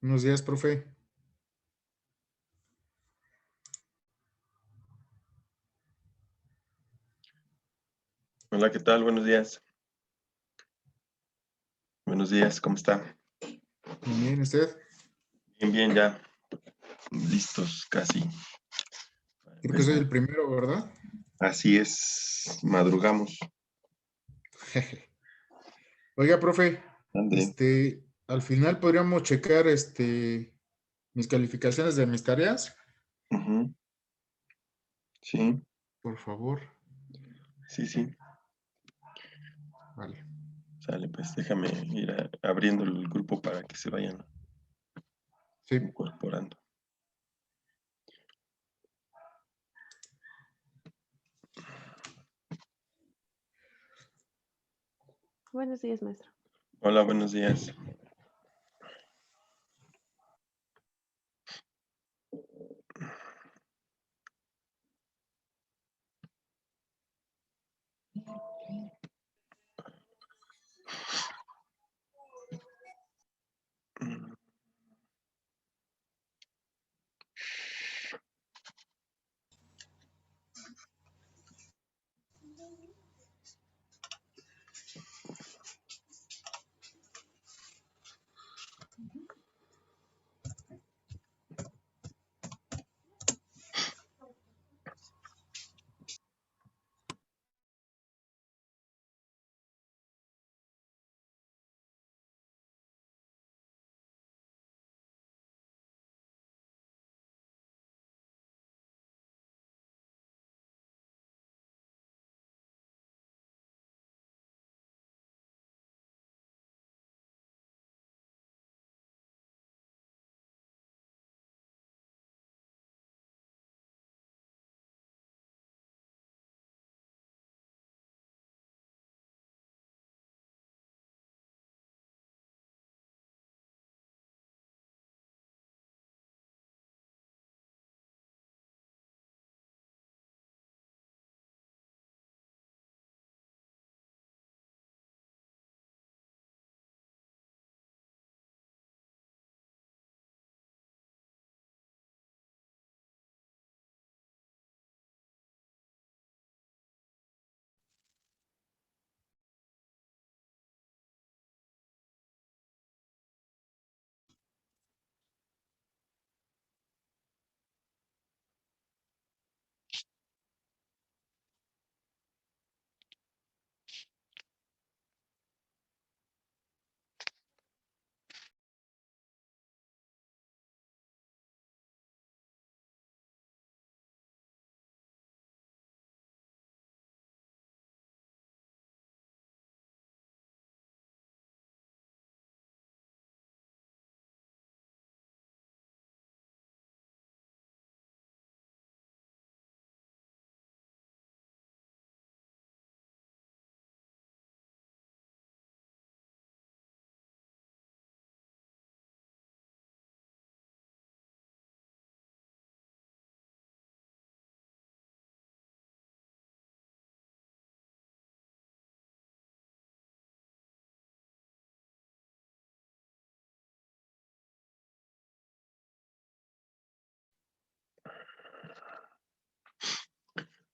Buenos días, profe. Hola, ¿qué tal? Buenos días. Buenos días, ¿cómo está? Bien, ¿usted? Bien, bien, ya listos casi para Creo que soy el empezar. primero, ¿verdad? Así es, madrugamos. Oiga, profe, Ande. al final podríamos checar mis calificaciones de mis tareas, Ujú. Sí, por favor. sí. Vale. Sale, pues déjame ir abriendo el grupo para que se vayan Sí. incorporando. Buenos días, maestro. Hola, buenos días.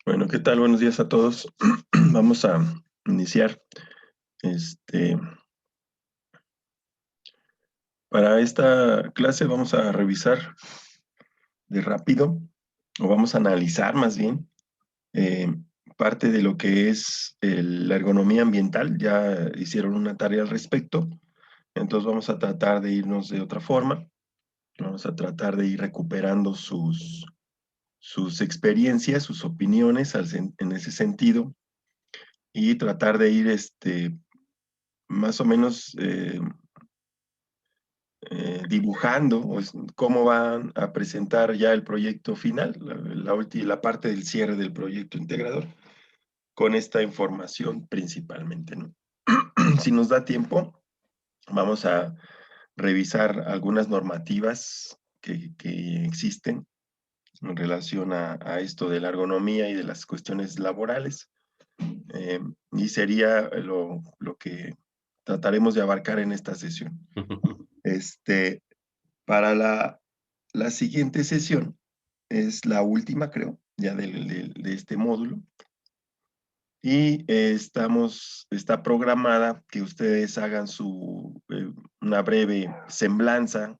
Bueno, ¿qué tal? Buenos días a todos. Vamos a iniciar. Para esta clase vamos a revisar de rápido, o vamos a analizar más bien, eh, parte de lo que es la ergonomía ambiental. Ya hicieron una tarea al respecto, entonces vamos a tratar de irnos de otra forma. Vamos a tratar de ir recuperando sus experiencias, sus opiniones en ese sentido, y tratar de ir más o menos dibujando cómo van a presentar ya el proyecto final, la parte del cierre del proyecto integrador, con esta información principalmente, ¿no? Si nos da tiempo, vamos a revisar algunas normativas que existen en relación a esto de la ergonomía y de las cuestiones laborales, y sería lo que trataremos de abarcar en esta sesión. Para la siguiente sesión, es la última, creo, ya de este módulo, y está programada que ustedes hagan una breve semblanza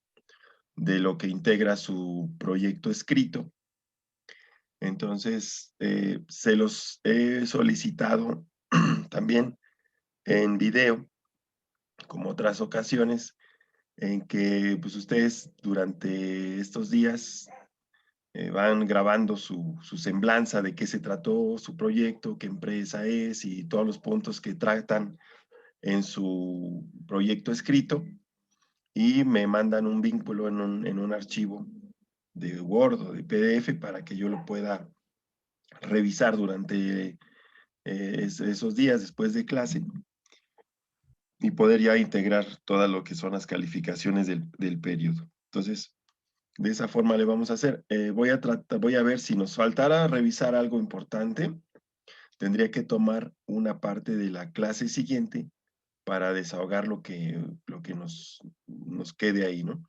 de lo que integra su proyecto escrito. Entonces, se los he solicitado también en video, como otras ocasiones, en que pues ustedes durante estos días van grabando su semblanza de qué se trató, su proyecto, qué empresa es y todos los puntos que tratan en su proyecto escrito, y me mandan un vínculo en un archivo de Word o de PDF para que yo lo pueda revisar durante esos días después de clase y poder ya integrar todo lo que son las calificaciones del periodo. Entonces, de esa forma le vamos a hacer. Voy a ver si nos faltara revisar algo importante. Tendría que tomar una parte de la clase siguiente para desahogar lo que nos quede ahí, ¿no?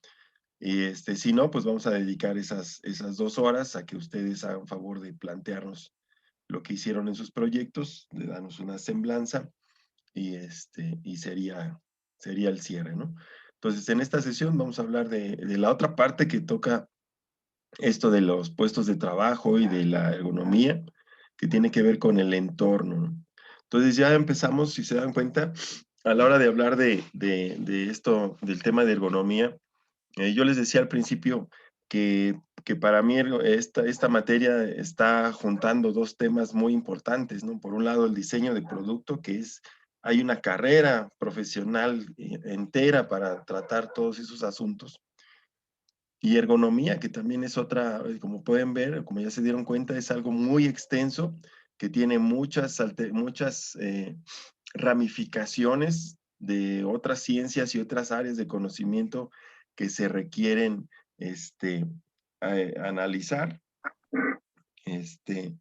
Y si no, pues vamos a dedicar esas 2 horas a que ustedes hagan favor de plantearnos lo que hicieron en sus proyectos, de darnos una semblanza y sería el cierre, ¿no? Entonces, en esta sesión vamos a hablar de la otra parte que toca esto de los puestos de trabajo y de la ergonomía, que tiene que ver con el entorno, ¿no? Entonces ya empezamos, si se dan cuenta, a la hora de hablar de esto, del tema de ergonomía, yo les decía al principio que para mí esta materia está juntando dos temas muy importantes, ¿no? Por un lado, el diseño de producto, hay una carrera profesional entera para tratar todos esos asuntos. Y ergonomía, que también es otra, como pueden ver, como ya se dieron cuenta, es algo muy extenso, que tiene muchas ramificaciones de otras ciencias y otras áreas de conocimiento que se requieren analizar, este,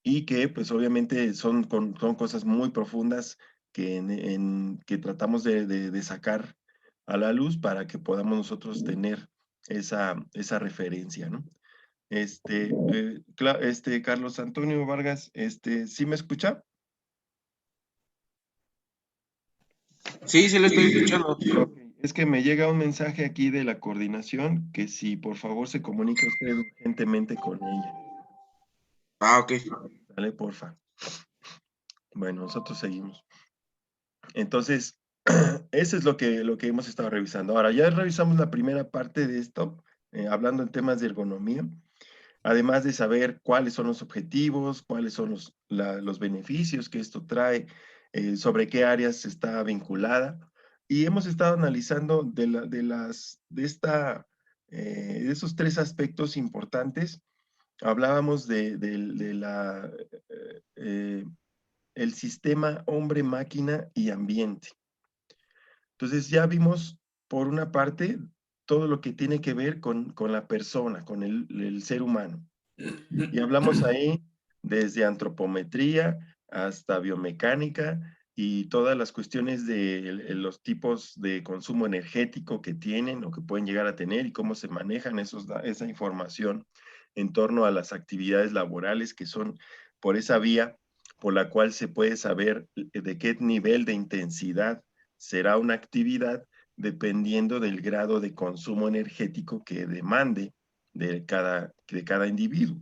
y que pues obviamente son cosas muy profundas que tratamos de sacar a la luz para que podamos nosotros tener esa referencia, ¿no? Carlos Antonio Vargas, ¿sí me escucha? Sí, sí lo estoy escuchando. Ok, es que me llega un mensaje aquí de la coordinación que si por favor se comunica usted urgentemente con ella. Ah, ok. Dale, porfa. Bueno, nosotros seguimos. Entonces, eso es lo que hemos estado revisando. Ahora, ya revisamos la primera parte de esto, hablando en temas de ergonomía, además de saber cuáles son los objetivos, cuáles son los beneficios que esto trae, sobre qué áreas está vinculada. Y hemos estado analizando de esos tres aspectos importantes. Hablábamos el sistema hombre, máquina y ambiente. Entonces ya vimos, por una parte, todo lo que tiene que ver con la persona, con el ser humano. Y hablamos ahí desde antropometría hasta biomecánica y todas las cuestiones de los tipos de consumo energético que tienen o que pueden llegar a tener y cómo se manejan esa información en torno a las actividades laborales, que son por esa vía por la cual se puede saber de qué nivel de intensidad será una actividad dependiendo del grado de consumo energético que demande de cada individuo.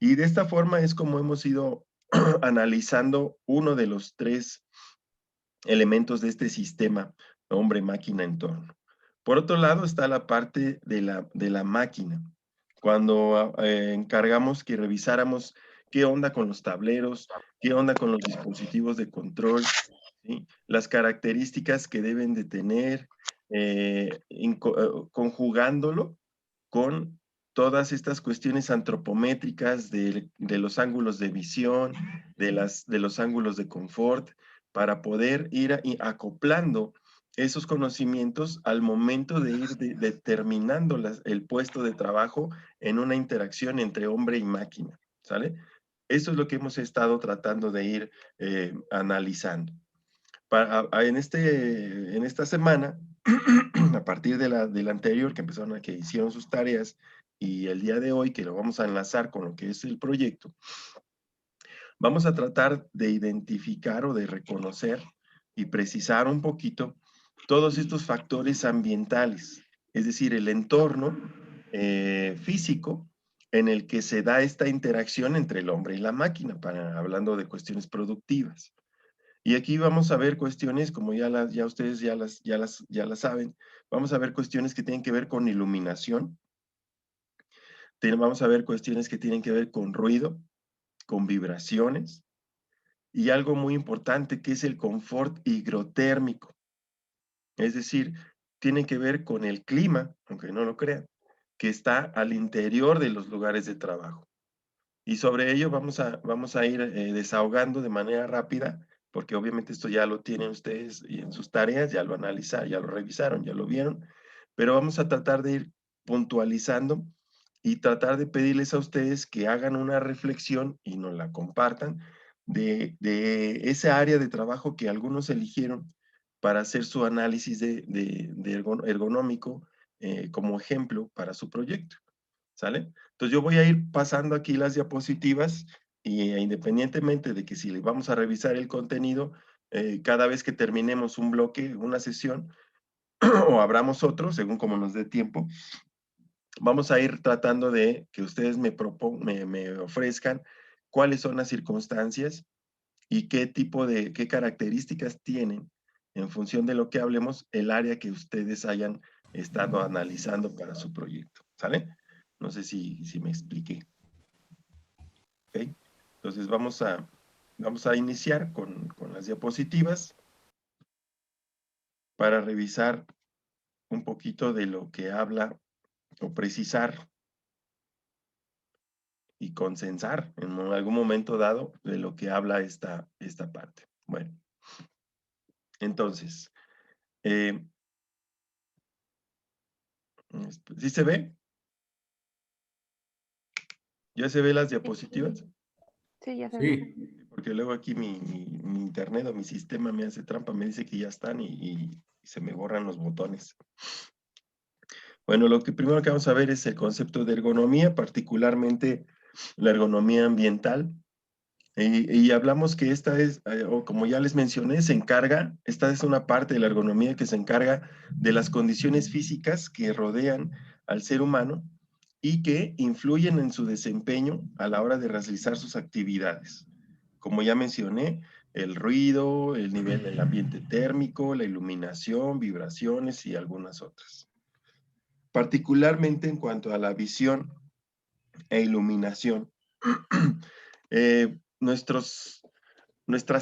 Y de esta forma es como hemos ido analizando uno de los tres elementos de este sistema hombre, máquina, entorno. Por otro lado está la parte de la máquina. Cuando encargamos que revisáramos qué onda con los tableros, qué onda con los dispositivos de control, ¿sí? Las características que deben de tener, conjugándolo con todas estas cuestiones antropométricas de los ángulos de visión, de los ángulos de confort, para poder ir acoplando esos conocimientos al momento de ir determinando el puesto de trabajo en una interacción entre hombre y máquina, ¿sale? Eso es lo que hemos estado tratando de ir analizando. En esta semana a partir del anterior, que empezaron a que hicieron sus tareas, y el día de hoy, que lo vamos a enlazar con lo que es el proyecto, vamos a tratar de identificar o de reconocer y precisar un poquito todos estos factores ambientales, es decir, el entorno físico en el que se da esta interacción entre el hombre y la máquina, hablando de cuestiones productivas. Y aquí vamos a ver cuestiones, como ya ustedes ya las saben, vamos a ver cuestiones que tienen que ver con iluminación, vamos a ver cuestiones que tienen que ver con ruido, con vibraciones, y algo muy importante que es el confort higrotérmico. Es decir, tiene que ver con el clima, aunque no lo crean, que está al interior de los lugares de trabajo. Y sobre ello vamos a ir desahogando de manera rápida, porque obviamente esto ya lo tienen ustedes y en sus tareas, ya lo analizaron, ya lo revisaron, ya lo vieron, pero vamos a tratar de ir puntualizando y tratar de pedirles a ustedes que hagan una reflexión y nos la compartan de esa área de trabajo que algunos eligieron para hacer su análisis ergonómico como ejemplo para su proyecto. ¿Sale? Entonces yo voy a ir pasando aquí las diapositivas y independientemente de que si le vamos a revisar el contenido, cada vez que terminemos un bloque, una sesión, o abramos otro, según como nos dé tiempo, vamos a ir tratando de que ustedes me ofrezcan cuáles son las circunstancias y qué características tienen en función de lo que hablemos, el área que ustedes hayan estado analizando para su proyecto. ¿Sale? No sé si me expliqué. ¿Ok? Entonces vamos a iniciar con las diapositivas para revisar un poquito de lo que habla o precisar y consensar en algún momento dado de lo que habla esta parte. Bueno, entonces, ¿sí se ve? ¿Ya se ve las diapositivas? Sí, ya se ve. Sí. Porque luego aquí mi internet o mi sistema me hace trampa, me dice que ya están y se me borran los botones. Bueno, lo que primero que vamos a ver es el concepto de ergonomía, particularmente la ergonomía ambiental. Y hablamos que esta es, o como ya les mencioné, esta es una parte de la ergonomía que se encarga de las condiciones físicas que rodean al ser humano y que influyen en su desempeño a la hora de realizar sus actividades. Como ya mencioné, el ruido, el nivel del ambiente térmico, la iluminación, vibraciones y algunas otras. Particularmente en cuanto a la visión e iluminación. Nuestras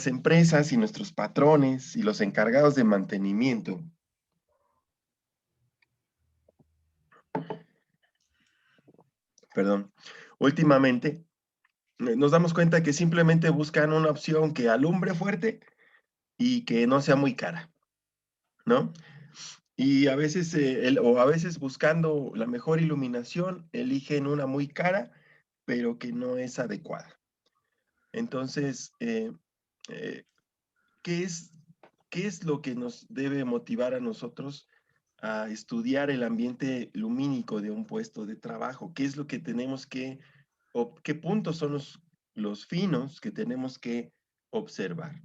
empresas y nuestros patrones y los encargados de mantenimiento últimamente nos damos cuenta que simplemente buscan una opción que alumbre fuerte y que no sea muy cara, ¿no? Y a veces, o a veces buscando la mejor iluminación, eligen una muy cara, pero que no es adecuada. Entonces, ¿qué es lo que nos debe motivar a nosotros a estudiar el ambiente lumínico de un puesto de trabajo? ¿Qué es lo que tenemos o qué puntos son los finos que tenemos que observar?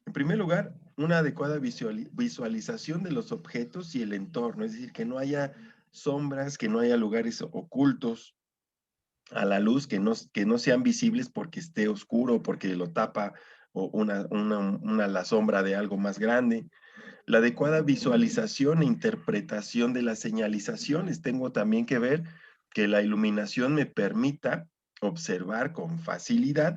En primer lugar, una adecuada visualización de los objetos y el entorno, es decir, que no haya sombras, que no haya lugares ocultos a la luz, que no sean visibles porque esté oscuro, porque lo tapa o la sombra de algo más grande. La adecuada visualización e interpretación de las señalizaciones. Tengo también que ver que la iluminación me permita observar con facilidad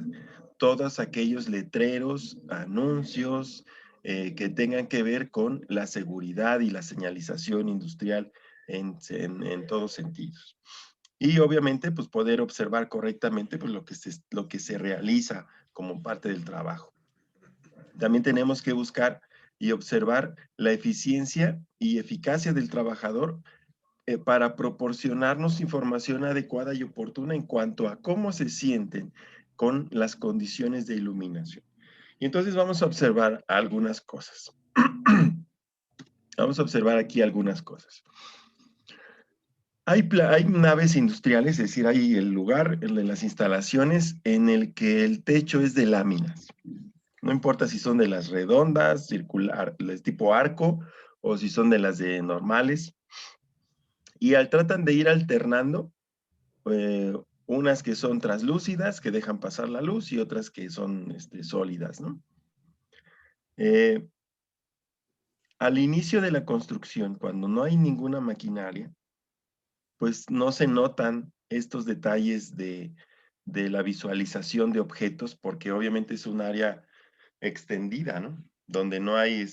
todos aquellos letreros, anuncios que tengan que ver con la seguridad y la señalización industrial en todos sentidos. Y obviamente, pues poder observar correctamente pues, lo que se realiza como parte del trabajo. También tenemos que buscar y observar la eficiencia y eficacia del trabajador para proporcionarnos información adecuada y oportuna en cuanto a cómo se sienten con las condiciones de iluminación. Y entonces vamos a observar algunas cosas. Vamos a observar aquí algunas cosas. Hay naves industriales, es decir, hay el lugar, el de las instalaciones, en el que el techo es de láminas. No importa si son de las redondas, circular, las tipo arco, o si son de las de normales. Y tratan de ir alternando unas que son translúcidas, que dejan pasar la luz, y otras que son sólidas, ¿no? Al inicio de la construcción, cuando no hay ninguna maquinaria, pues no se notan estos detalles de la visualización de objetos, porque obviamente es un área extendida, ¿no? Donde no hay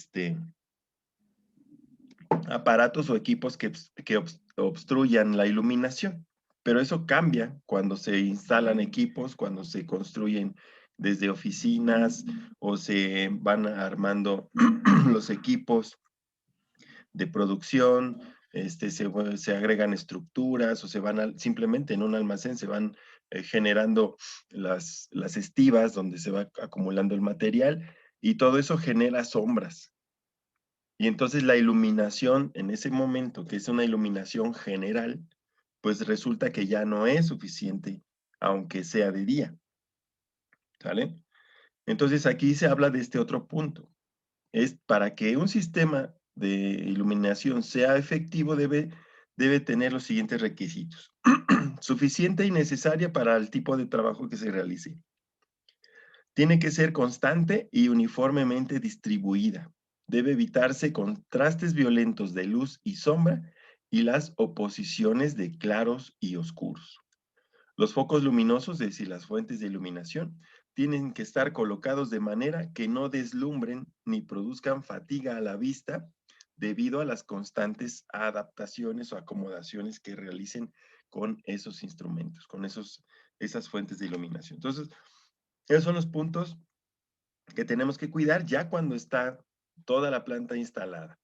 aparatos o equipos que obstruyan la iluminación. Pero eso cambia cuando se instalan equipos, cuando se construyen desde oficinas o se van armando los equipos de producción, se agregan estructuras o se van simplemente en un almacén se van generando las estivas donde se va acumulando el material y todo eso genera sombras. Y entonces la iluminación en ese momento, que es una iluminación general, pues resulta que ya no es suficiente, aunque sea de día. ¿Sale? Entonces aquí se habla de este otro punto. Es para que un sistema de iluminación sea efectivo debe tener los siguientes requisitos. Suficiente y necesaria para el tipo de trabajo que se realice. Tiene que ser constante y uniformemente distribuida. Debe evitarse contrastes violentos de luz y sombra y las oposiciones de claros y oscuros. Los focos luminosos, es decir, las fuentes de iluminación, tienen que estar colocados de manera que no deslumbren ni produzcan fatiga a la vista debido a las constantes adaptaciones o acomodaciones que realicen con esos instrumentos, con esas fuentes de iluminación. Entonces, esos son los puntos que tenemos que cuidar ya cuando está toda la planta instalada.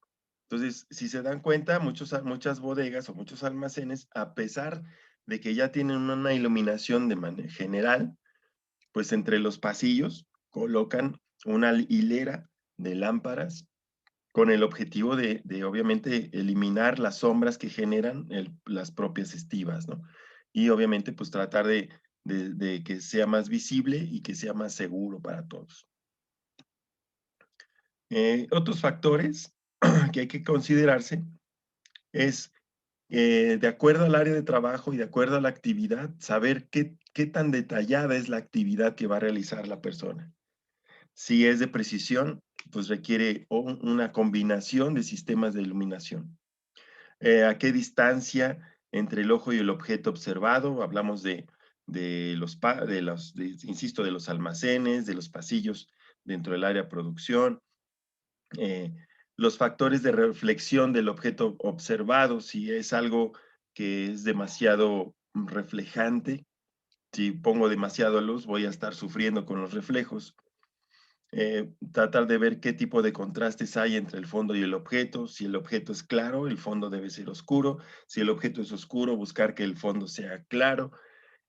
Entonces, si se dan cuenta, muchas bodegas o muchos almacenes, a pesar de que ya tienen una iluminación de manera general, pues entre los pasillos colocan una hilera de lámparas con el objetivo de obviamente eliminar las sombras que generan las propias estivas, ¿no? Y obviamente pues tratar de que sea más visible y que sea más seguro para todos. Otros factores que hay que considerarse es, de acuerdo al área de trabajo y de acuerdo a la actividad, saber qué tan detallada es la actividad que va a realizar la persona. Si es de precisión, pues requiere una combinación de sistemas de iluminación. ¿A qué distancia entre el ojo y el objeto observado? Hablamos insisto, de los almacenes, de los pasillos dentro del área de producción, eh, los factores de reflexión del objeto observado, si es algo que es demasiado reflejante, si pongo demasiada luz voy a estar sufriendo con los reflejos. Tratar de ver qué tipo de contrastes hay entre el fondo y el objeto. Si el objeto es claro, el fondo debe ser oscuro. Si el objeto es oscuro, buscar que el fondo sea claro.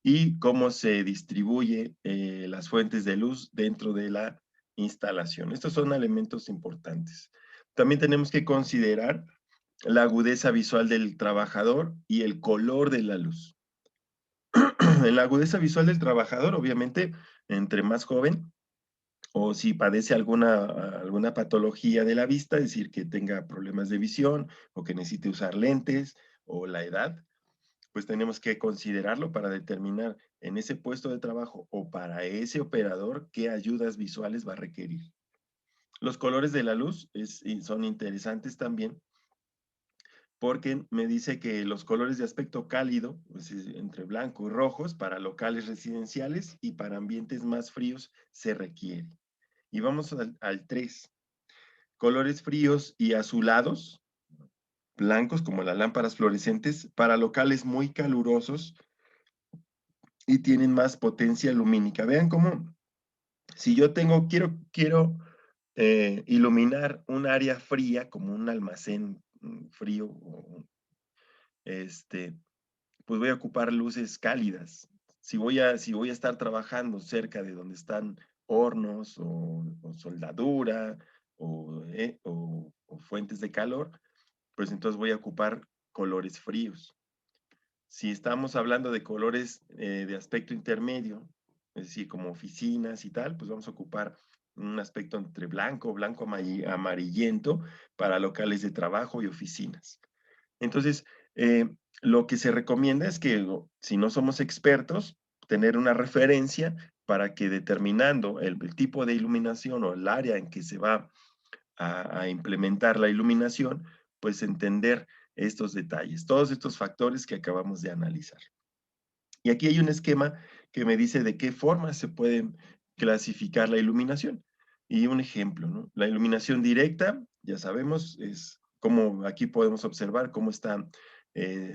Y cómo se distribuye las fuentes de luz dentro de la instalación. Estos son elementos importantes. También tenemos que considerar la agudeza visual del trabajador y el color de la luz. En la agudeza visual del trabajador, obviamente, entre más joven, o si padece alguna patología de la vista, es decir, que tenga problemas de visión o que necesite usar lentes o la edad, pues tenemos que considerarlo para determinar en ese puesto de trabajo o para ese operador qué ayudas visuales va a requerir. Los colores de la luz son interesantes también porque me dice que los colores de aspecto cálido, pues, entre blanco y rojos, para locales residenciales y para ambientes más fríos se requiere. Y vamos al 3. Colores fríos y azulados, blancos como las lámparas fluorescentes, para locales muy calurosos y tienen más potencia lumínica. Vean cómo, si yo quiero iluminar un área fría, como un almacén frío, pues voy a ocupar luces cálidas. Si voy a estar trabajando cerca de donde están hornos o soldadura o o fuentes de calor, pues entonces voy a ocupar colores fríos. Si estamos hablando de colores de aspecto intermedio, es decir, como oficinas y tal, pues vamos a ocupar un aspecto entre blanco, amarillento para locales de trabajo y oficinas. Entonces, lo que se recomienda es que si no somos expertos, tener una referencia para que determinando el tipo de iluminación o el área en que se va a implementar la iluminación, pues entender estos detalles, todos estos factores que acabamos de analizar. Y aquí hay un esquema que me dice de qué forma se puede clasificar la iluminación. Y un ejemplo, ¿no? La iluminación directa, ya sabemos, es como aquí podemos observar cómo está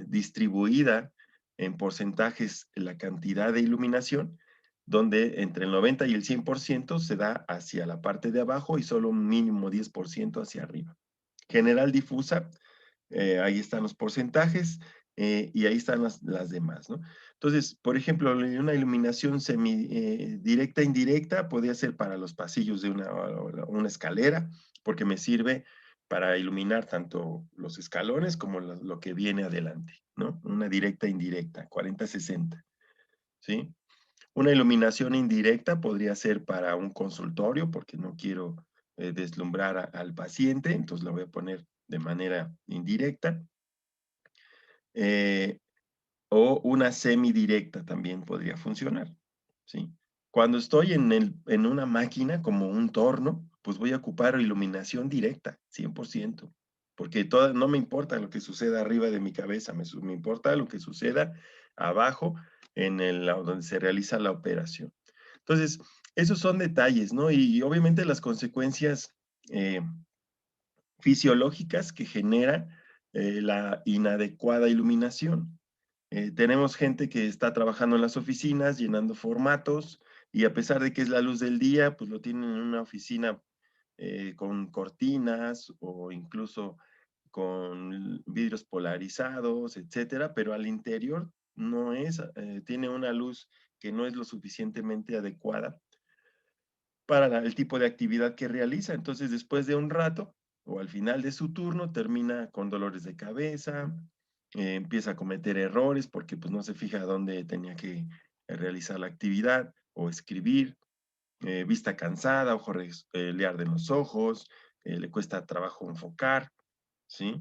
distribuida en porcentajes la cantidad de iluminación, donde entre el 90 y el 100% se da hacia la parte de abajo y solo un mínimo 10% hacia arriba. General difusa, ahí están los porcentajes y ahí están las demás, ¿no? Entonces, por ejemplo, una iluminación directa, indirecta, podría ser para los pasillos de una escalera, porque me sirve para iluminar tanto los escalones como lo que viene adelante, ¿no? Una directa, indirecta, 40-60, ¿sí? Una iluminación indirecta podría ser para un consultorio, porque no quiero deslumbrar al paciente, entonces la voy a poner de manera indirecta. O una semidirecta también podría funcionar, ¿sí? Cuando estoy en una máquina como un torno, pues voy a ocupar iluminación directa, 100%, porque no me importa lo que suceda arriba de mi cabeza, me importa lo que suceda abajo donde se realiza la operación. Entonces, esos son detalles, ¿no? Y obviamente las consecuencias fisiológicas que genera la inadecuada iluminación. Tenemos gente que está trabajando en las oficinas, llenando formatos, y a pesar de que es la luz del día, pues lo tienen en una oficina con cortinas o incluso con vidrios polarizados, etcétera, pero al interior no es, tiene una luz que no es lo suficientemente adecuada para el tipo de actividad que realiza. Entonces, después de un rato o al final de su turno, termina con dolores de cabeza, empieza a cometer errores porque pues, no se fija dónde tenía que realizar la actividad o escribir, vista cansada, ojos le arden los ojos, le cuesta trabajo enfocar, ¿sí?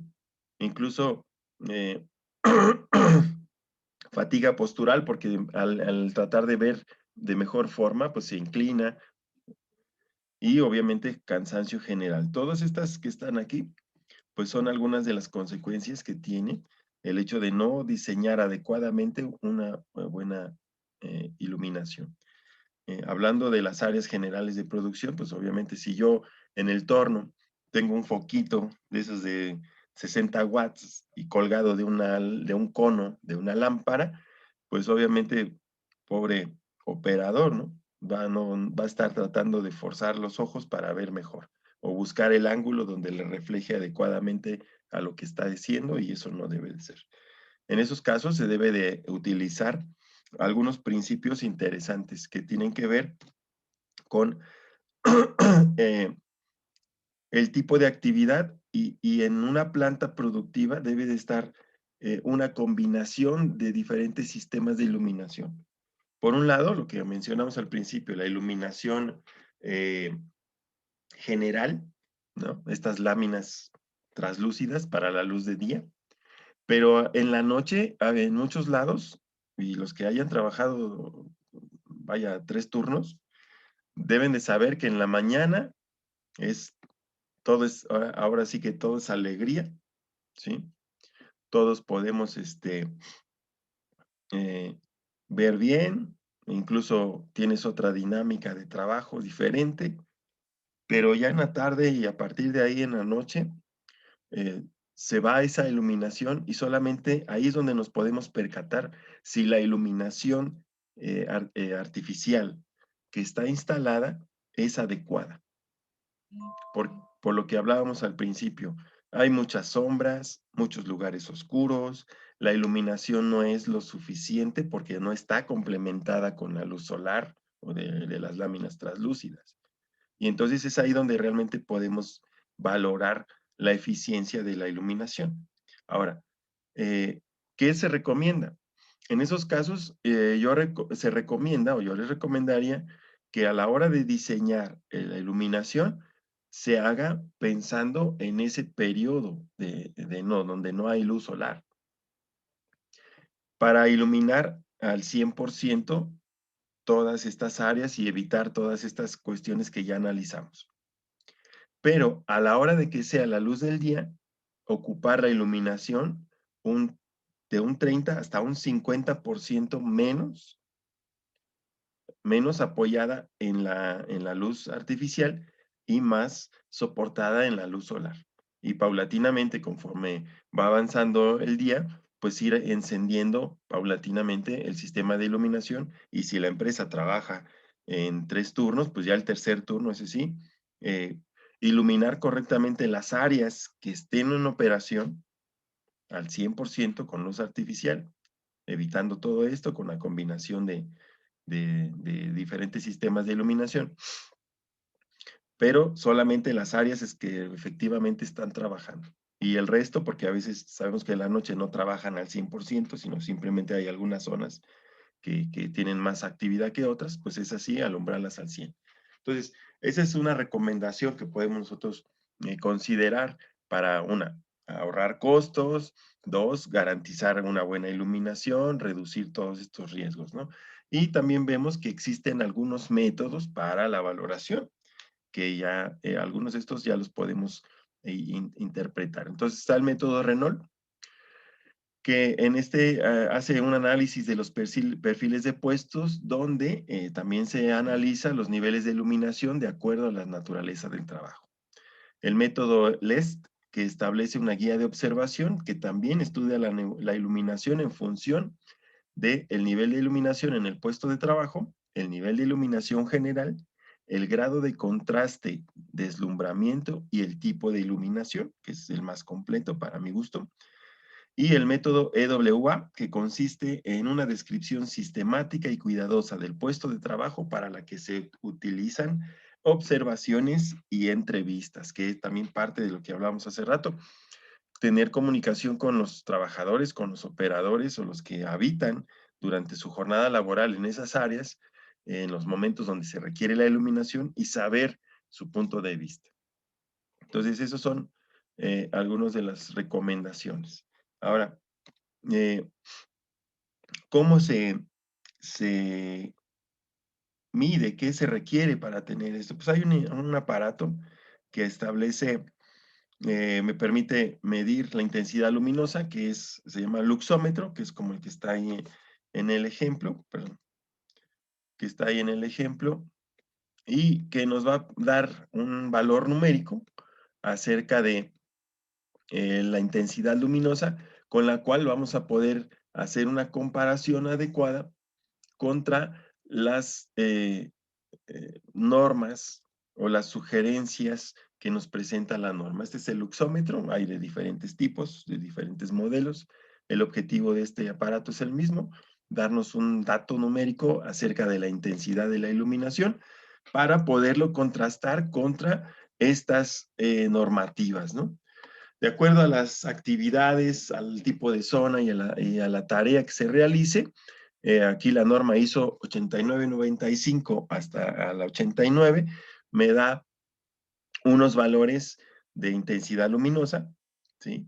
Incluso eh, fatiga postural porque al tratar de ver de mejor forma, pues se inclina, y obviamente cansancio general. Todas estas que están aquí, pues son algunas de las consecuencias que tiene el hecho de no diseñar adecuadamente una buena iluminación. Hablando de las áreas generales de producción, pues obviamente si yo en el torno tengo un foquito de esos de 60 watts y colgado de un cono, de una lámpara, pues obviamente, pobre operador, ¿no? No va a estar tratando de forzar los ojos para ver mejor o buscar el ángulo donde le refleje adecuadamente a lo que está diciendo, y eso no debe de ser. En esos casos se debe de utilizar algunos principios interesantes que tienen que ver con el tipo de actividad y en una planta productiva debe de estar una combinación de diferentes sistemas de iluminación. Por un lado, lo que mencionamos al principio, la iluminación general, ¿no? Estas láminas translúcidas para la luz de día, pero en la noche, en muchos lados, y los que hayan trabajado, vaya, 3 turnos, deben de saber que en la mañana ahora sí que todo es alegría, ¿sí? Todos podemos eh, ver bien, incluso tienes otra dinámica de trabajo diferente, pero ya en la tarde y a partir de ahí en la noche, eh, se va esa iluminación y solamente ahí es donde nos podemos percatar si la iluminación artificial que está instalada es adecuada. Por lo que hablábamos al principio, hay muchas sombras, muchos lugares oscuros, la iluminación no es lo suficiente porque no está complementada con la luz solar o de las láminas translúcidas. Y entonces es ahí donde realmente podemos valorar la eficiencia de la iluminación. Ahora, ¿qué se recomienda? En esos casos, se recomienda, o yo les recomendaría, que a la hora de diseñar la iluminación, se haga pensando en ese periodo donde no hay luz solar. Para iluminar al 100% todas estas áreas y evitar todas estas cuestiones que ya analizamos. Pero a la hora de que sea la luz del día, ocupar la iluminación de un 30 hasta un 50% menos apoyada en la luz artificial y más soportada en la luz solar. Y paulatinamente, conforme va avanzando el día, pues ir encendiendo paulatinamente el sistema de iluminación, y si la empresa trabaja en 3 turnos, pues ya el tercer turno, ese sí, iluminar correctamente las áreas que estén en operación al 100% con luz artificial, evitando todo esto con la combinación de diferentes sistemas de iluminación, pero solamente las áreas es que efectivamente están trabajando. Y el resto, porque a veces sabemos que en la noche no trabajan al 100%, sino simplemente hay algunas zonas que tienen más actividad que otras, pues es así, alumbrarlas al 100. Entonces, esa es una recomendación que podemos nosotros considerar para, una, ahorrar costos; dos, garantizar una buena iluminación, reducir todos estos riesgos, ¿no? Y también vemos que existen algunos métodos para la valoración, que ya algunos de estos ya los podemos interpretar. Entonces está el método Renault, que en hace un análisis de los perfiles de puestos, donde también se analiza los niveles de iluminación de acuerdo a la naturaleza del trabajo. El método LEST, que establece una guía de observación, que también estudia la iluminación en función del nivel de iluminación en el puesto de trabajo, el nivel de iluminación general, el grado de contraste, deslumbramiento y el tipo de iluminación, que es el más completo para mi gusto. Y el método EWA, que consiste en una descripción sistemática y cuidadosa del puesto de trabajo para la que se utilizan observaciones y entrevistas, que es también parte de lo que hablábamos hace rato. Tener comunicación con los trabajadores, con los operadores o los que habitan durante su jornada laboral en esas áreas, en los momentos donde se requiere la iluminación, y saber su punto de vista. Entonces, esos son algunas de las recomendaciones. Ahora, ¿cómo se mide? ¿Qué se requiere para tener esto? Pues hay un aparato que establece, me permite medir la intensidad luminosa, que se llama luxómetro, que es como el que está ahí en el ejemplo, perdón, que está ahí en el ejemplo, y que nos va a dar un valor numérico acerca de la intensidad luminosa, con la cual vamos a poder hacer una comparación adecuada contra las normas o las sugerencias que nos presenta la norma. Este es el luxómetro, hay de diferentes tipos, de diferentes modelos. El objetivo de este aparato es el mismo: darnos un dato numérico acerca de la intensidad de la iluminación para poderlo contrastar contra estas normativas, ¿no? De acuerdo a las actividades, al tipo de zona y a la tarea que se realice, aquí la norma ISO 8995 hasta la 89 me da unos valores de intensidad luminosa, ¿sí?,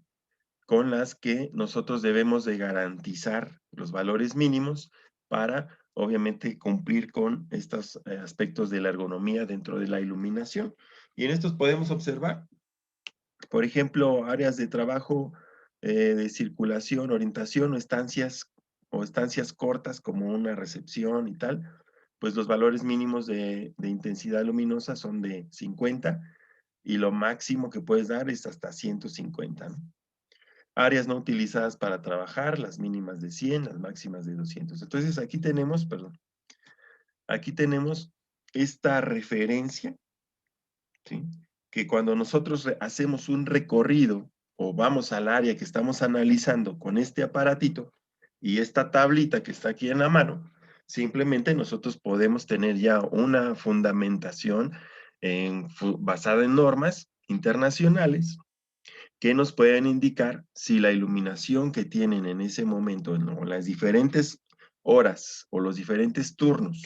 con las que nosotros debemos de garantizar los valores mínimos para, obviamente, cumplir con estos aspectos de la ergonomía dentro de la iluminación. Y en estos podemos observar, por ejemplo, áreas de trabajo de circulación, orientación o estancias cortas como una recepción y tal, pues los valores mínimos de intensidad luminosa son de 50 y lo máximo que puedes dar es hasta 150, ¿no? Áreas no utilizadas para trabajar, las mínimas de 100, las máximas de 200. Entonces aquí tenemos, esta referencia, ¿sí?, que cuando nosotros hacemos un recorrido o vamos al área que estamos analizando con este aparatito y esta tablita que está aquí en la mano, simplemente nosotros podemos tener ya una fundamentación basada en normas internacionales que nos puedan indicar si la iluminación que tienen en ese momento, o las diferentes horas o los diferentes turnos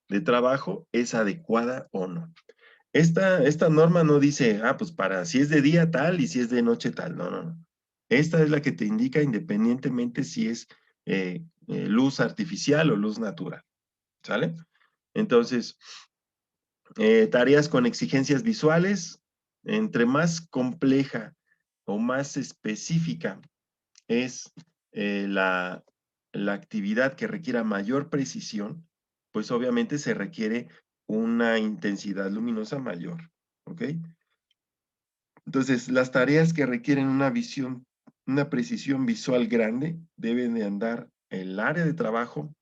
de trabajo es adecuada o no. Esta norma no dice, pues para si es de día tal y si es de noche tal. No, no, no. Esta es la que te indica independientemente si es luz artificial o luz natural. ¿Sale? Entonces, tareas con exigencias visuales, entre más compleja o más específica es la actividad que requiera mayor precisión, pues obviamente se requiere una intensidad luminosa mayor, ¿ok? Entonces, las tareas que requieren una precisión visual grande, deben de andar el área de trabajo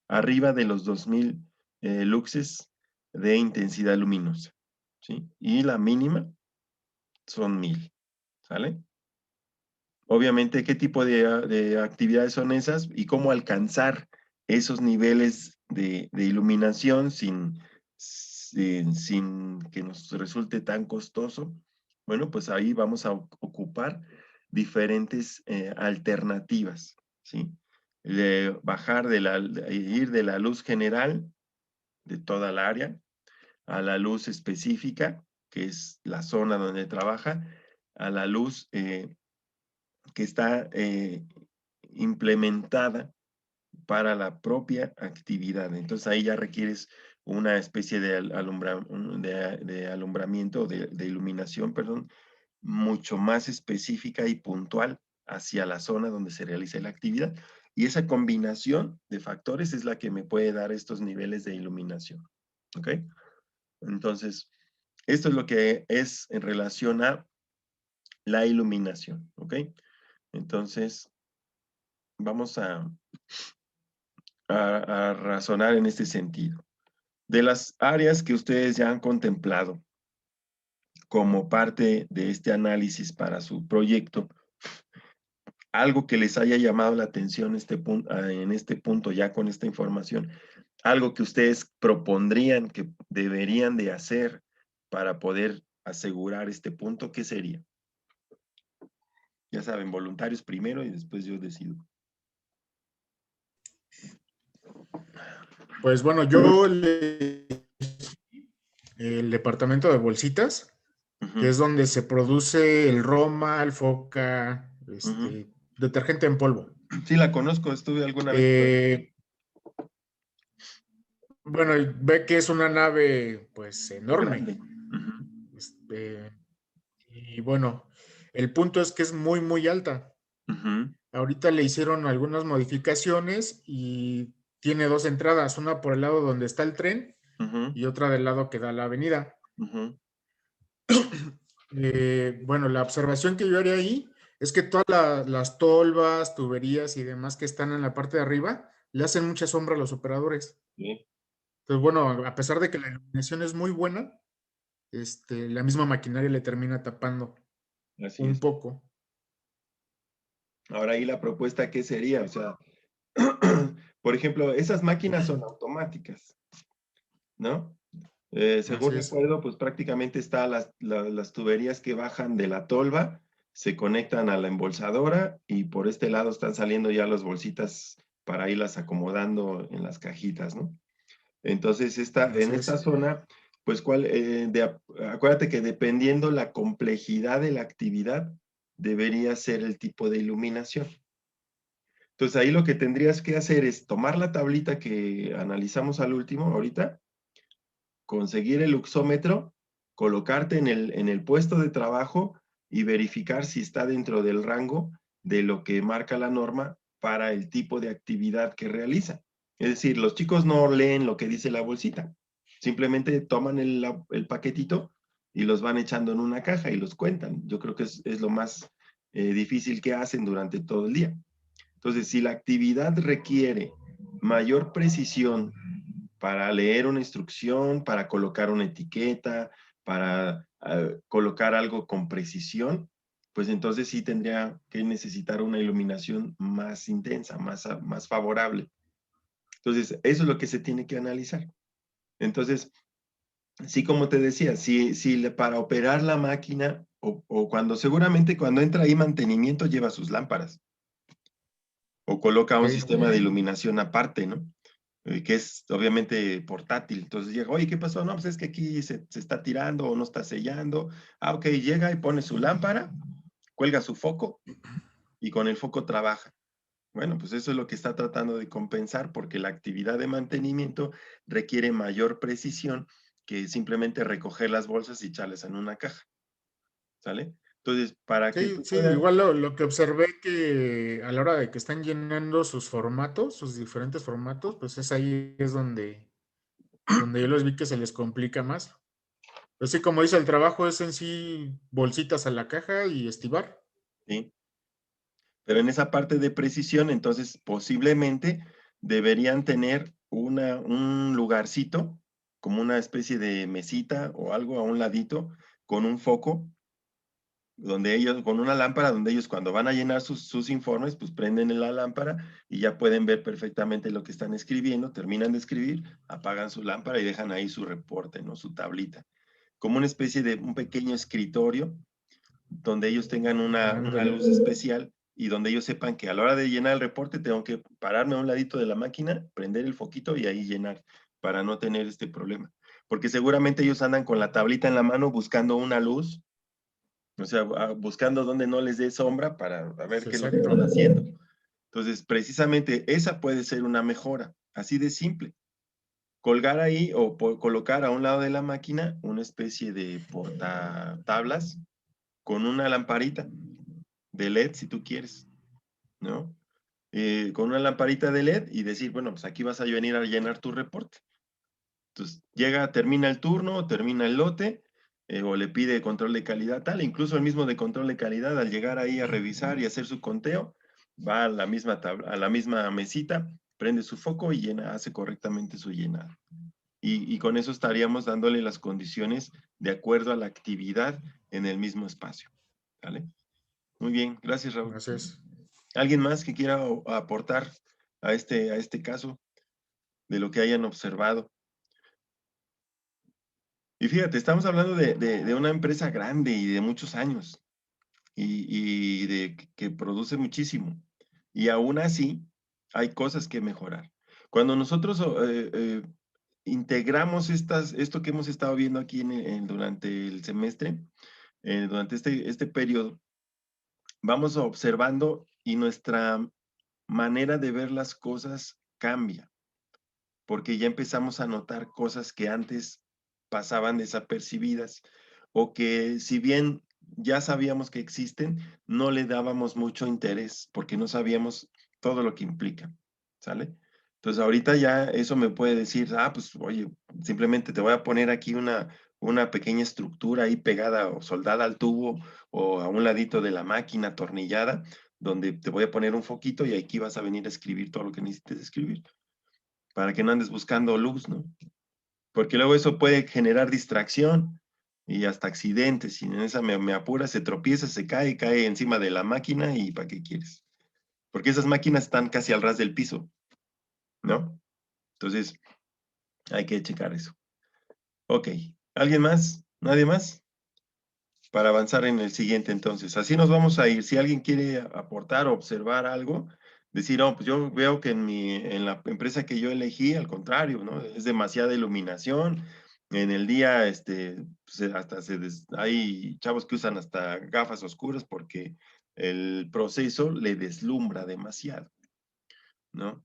arriba de los 2000 luxes de intensidad luminosa, ¿sí? Y la mínima son 1000, ¿sale? Obviamente, ¿qué tipo de actividades son esas y cómo alcanzar esos niveles de iluminación sin que nos resulte tan costoso? Bueno, pues ahí vamos a ocupar diferentes alternativas, ¿sí? Ir de la luz general de toda la área a la luz específica, que es la zona donde trabaja, a la luz que está implementada para la propia actividad. Entonces ahí ya requieres una especie de alumbramiento, de iluminación, perdón, mucho más específica y puntual hacia la zona donde se realiza la actividad. Y esa combinación de factores es la que me puede dar estos niveles de iluminación. ¿Ok? Entonces, esto es lo que es en relación a la iluminación. ¿Ok? Entonces, vamos a razonar en este sentido. De las áreas que ustedes ya han contemplado como parte de este análisis para su proyecto, algo que les haya llamado la atención en este punto ya con esta información, algo que ustedes propondrían que deberían de hacer para poder asegurar este punto, ¿qué sería? Ya saben, voluntarios primero y después yo decido. Pues bueno, el departamento de bolsitas, que es donde se produce el Roma, el Foca, detergente en polvo. Sí, la conozco, estuve alguna vez. Bueno, ve que es una nave pues enorme. Grande. Y bueno, el punto es que es muy, muy alta. Ahorita le hicieron algunas modificaciones y tiene dos entradas, una por el lado donde está el tren y otra del lado que da a la avenida. Bueno, la observación que yo haría ahí es que todas las tolvas, tuberías y demás que están en la parte de arriba le hacen mucha sombra a los operadores. Sí. Entonces, bueno, a pesar de que la iluminación es muy buena, la misma maquinaria le termina tapando Así un es. poco. Ahora ahí la propuesta, ¿qué sería? O sea, por ejemplo, esas máquinas son automáticas, ¿no? Según Así es. recuerdo, pues prácticamente están las tuberías que bajan de la tolva, se conectan a la embolsadora y por este lado están saliendo ya las bolsitas para irlas acomodando en las cajitas, ¿no? Entonces, en Así esta es. zona, pues, acuérdate que dependiendo la complejidad de la actividad, debería ser el tipo de iluminación. Entonces, ahí lo que tendrías que hacer es tomar la tablita que analizamos al último, ahorita, conseguir el luxómetro, colocarte en el puesto de trabajo y verificar si está dentro del rango de lo que marca la norma para el tipo de actividad que realiza. Es decir, los chicos no leen lo que dice la bolsita, simplemente toman el paquetito y los van echando en una caja y los cuentan. Yo creo que es lo más difícil que hacen durante todo el día. Entonces, si la actividad requiere mayor precisión para leer una instrucción, para colocar una etiqueta, para colocar algo con precisión, pues entonces sí tendría que necesitar una iluminación más intensa, más favorable. Entonces, eso es lo que se tiene que analizar. Entonces, sí, como te decía, si para operar la máquina o cuando seguramente cuando entra ahí mantenimiento lleva sus lámparas o coloca un Ok. sistema de iluminación aparte, ¿no? Que es obviamente portátil. Entonces llega, oye, ¿qué pasó? No, pues es que aquí se está tirando o no está sellando. Ah, ok, llega y pone su lámpara, cuelga su foco y con el foco trabaja. Bueno, pues eso es lo que está tratando de compensar porque la actividad de mantenimiento requiere mayor precisión que simplemente recoger las bolsas y echarlas en una caja, ¿sale? Entonces, para que Sí, tú sí, puedas... igual lo que observé que a la hora de que están llenando sus formatos, sus diferentes formatos, pues es ahí es donde yo los vi que se les complica más. Pues sí, como dice, el trabajo es en sí bolsitas a la caja y estibar. ¿Sí? Pero en esa parte de precisión, entonces posiblemente deberían tener un lugarcito, como una especie de mesita o algo a un ladito, con un foco, donde ellos, con una lámpara, donde ellos cuando van a llenar sus informes, pues prenden la lámpara y ya pueden ver perfectamente lo que están escribiendo, terminan de escribir, apagan su lámpara y dejan ahí su reporte, ¿no? Su tablita. Como una especie de un pequeño escritorio donde ellos tengan una Ándale. luz especial y donde ellos sepan que a la hora de llenar el reporte tengo que pararme a un ladito de la máquina, prender el foquito y ahí llenar para no tener este problema. Porque seguramente ellos andan con la tablita en la mano buscando una luz, o sea, buscando donde no les dé sombra para ver qué es lo que Exacto. están haciendo. Entonces, precisamente esa puede ser una mejora, así de simple. Colgar ahí o colocar a un lado de la máquina una especie de portatablas con una lamparita de LED si tú quieres, ¿no? Con una lamparita de LED y decir, bueno, pues aquí vas a venir a llenar tu reporte. Entonces, termina el turno, termina el lote, o le pide control de calidad tal, incluso el mismo de control de calidad, al llegar ahí a revisar y hacer su conteo, va a la misma a la misma mesita, prende su foco y hace correctamente su llenado. Y con eso estaríamos dándole las condiciones de acuerdo a la actividad en el mismo espacio. ¿Vale? Muy bien, gracias, Raúl. Así es. ¿Alguien más que quiera aportar a este caso de lo que hayan observado? Y fíjate, estamos hablando de una empresa grande y de muchos años y de que produce muchísimo. Y aún así hay cosas que mejorar. Cuando nosotros integramos esto que hemos estado viendo aquí durante el semestre, durante este periodo, vamos observando y nuestra manera de ver las cosas cambia, porque ya empezamos a notar cosas que antes pasaban desapercibidas o que si bien ya sabíamos que existen, no le dábamos mucho interés porque no sabíamos todo lo que implica, ¿sale? Entonces ahorita ya eso me puede decir, pues oye, simplemente te voy a poner aquí una pequeña estructura ahí pegada o soldada al tubo o a un ladito de la máquina atornillada, donde te voy a poner un foquito y aquí vas a venir a escribir todo lo que necesites escribir para que no andes buscando luz, ¿no? Porque luego eso puede generar distracción y hasta accidentes. Y en esa me apura, se tropieza, se cae encima de la máquina y ¿para qué quieres? Porque esas máquinas están casi al ras del piso, ¿no? Entonces, hay que checar eso. Ok. ¿Alguien más? ¿Nadie más? Para avanzar en el siguiente, entonces. Así nos vamos a ir. Si alguien quiere aportar o observar algo, decir, oh, pues yo veo que en la empresa que yo elegí, al contrario, ¿no? Es demasiada iluminación. En el día, pues, hay chavos que usan hasta gafas oscuras porque el proceso le deslumbra demasiado, ¿no?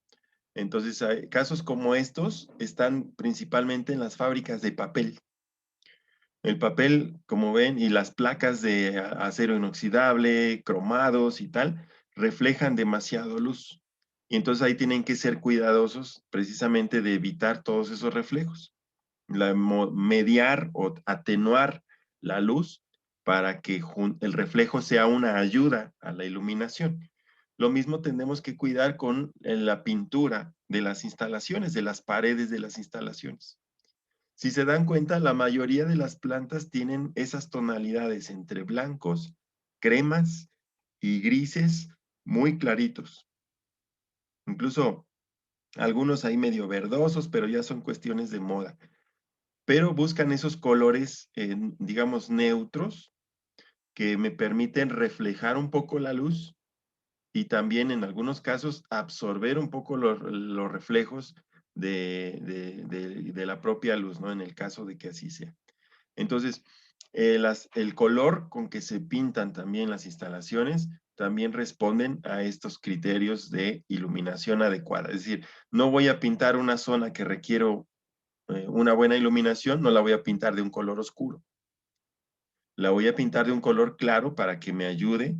Entonces, casos como estos están principalmente en las fábricas de papel. El papel, como ven, y las placas de acero inoxidable, cromados y tal, reflejan demasiado luz. Y entonces ahí tienen que ser cuidadosos precisamente de evitar todos esos reflejos. Mediar o atenuar la luz para que el reflejo sea una ayuda a la iluminación. Lo mismo tenemos que cuidar con la pintura de las instalaciones, de las paredes de las instalaciones. Si se dan cuenta, la mayoría de las plantas tienen esas tonalidades entre blancos, cremas y grises muy claritos. Incluso algunos ahí medio verdosos, pero ya son cuestiones de moda. Pero buscan esos colores, digamos, neutros, que me permiten reflejar un poco la luz y también en algunos casos absorber un poco los reflejos de la propia luz, ¿no? En el caso de que así sea. Entonces, el color con que se pintan también las instalaciones también responden a estos criterios de iluminación adecuada. Es decir, no voy a pintar una zona que requiero una buena iluminación, no la voy a pintar de un color oscuro. La voy a pintar de un color claro para que me ayude